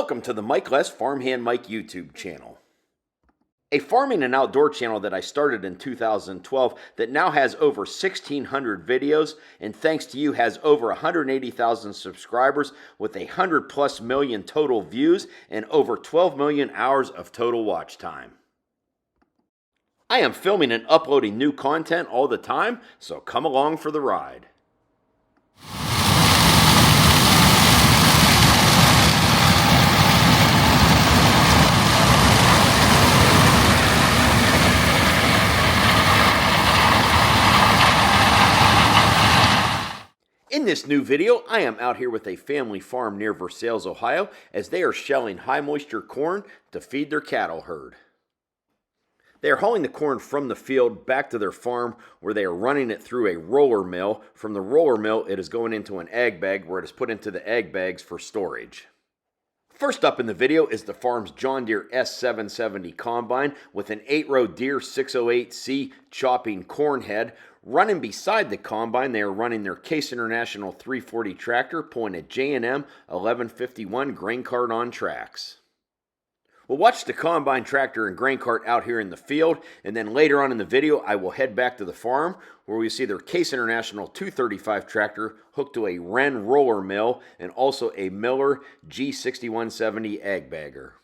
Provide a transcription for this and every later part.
Welcome to the Mike Less Farmhand Mike YouTube channel. A farming and outdoor channel that I started in 2012 that now has over 1,600 videos and thanks to you has over 180,000 subscribers with 100+ million total views and over 12 million hours of total watch time. I am filming and uploading new content all the time, so come along for the ride. In this new video, I am out here with a family farm near Versailles, Ohio, as they are shelling high moisture corn to feed their cattle herd. They are hauling the corn from the field back to their farm where they are running it through a roller mill. From the roller mill, it is going into an ag bag where it is put into the ag bags for storage. First up in the video is the farm's John Deere S770 combine with an 8-row Deere 608C chopping corn head. Running beside the combine, they are running their Case International 340 tractor pulling a J&M 1151 grain cart on tracks. We'll watch the combine tractor and grain cart out here in the field, and then later on in the video I will head back to the farm where we see their Case International 235 tractor hooked to a Renn roller mill and also a Miller G6170 ag bagger.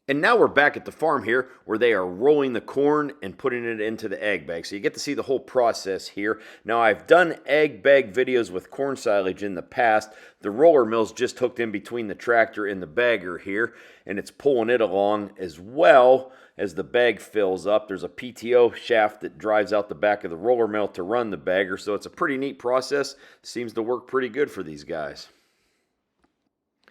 And now we're back at the farm here where they are rolling the corn and putting it into the ag bag. So you get to see the whole process here. Now I've done ag bag videos with corn silage in the past. The roller mill's just hooked in between the tractor and the bagger here, and it's pulling it along as well as the bag fills up. There's a PTO shaft that drives out the back of the roller mill to run the bagger. So it's a pretty neat process. Seems to work pretty good for these guys.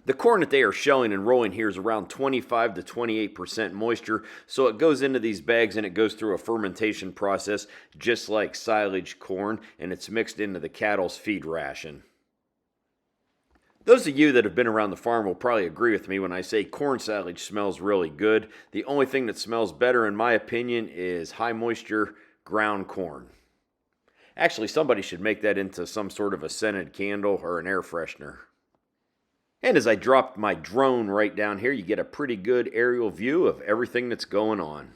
The corn that they are shelling and rolling here is around 25 to 28% moisture, so it goes into these bags and it goes through a fermentation process just like silage corn, and it's mixed into the cattle's feed ration. Those of you that have been around the farm will probably agree with me when I say corn silage smells really good. The only thing that smells better, in my opinion, is high moisture ground corn. Actually, somebody should make that into some sort of a scented candle or an air freshener. And as I dropped my drone right down here, you get a pretty good aerial view of everything that's going on.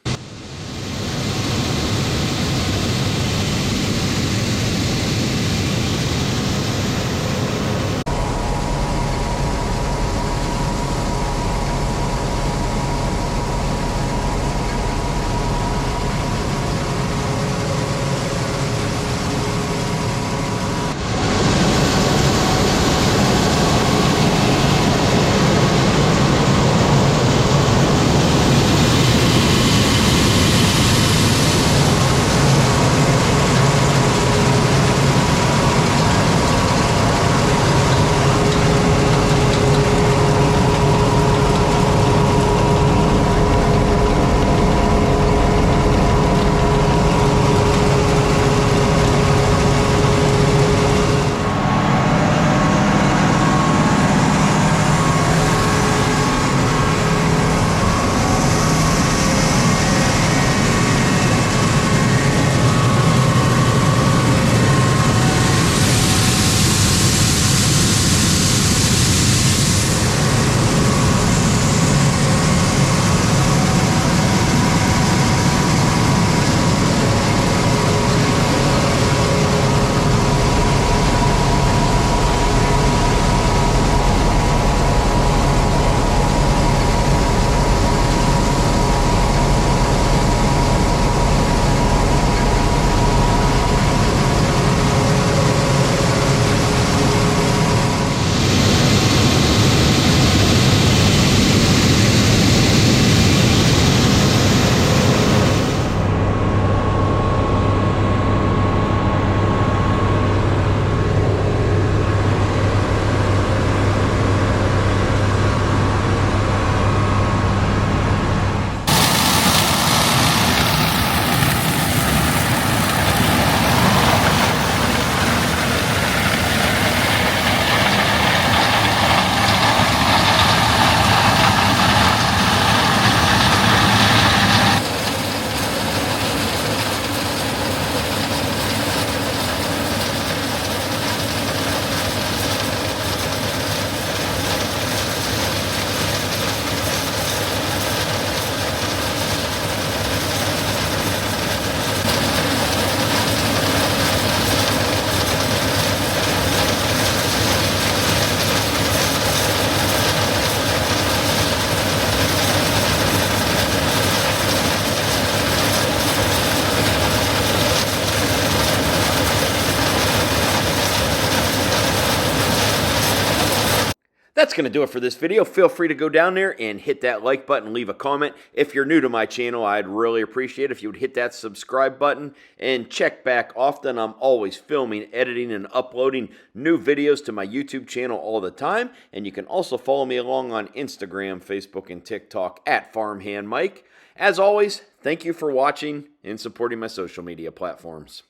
That's going to do it for this video. Feel free to go down there and hit that like button, leave a comment. If you're new to my channel, I'd really appreciate it if you would hit that subscribe button and check back often. I'm always filming, editing, and uploading new videos to my YouTube channel all the time. And you can also follow me along on Instagram, Facebook, and TikTok at Farmhand Mike. As always, thank you for watching and supporting my social media platforms.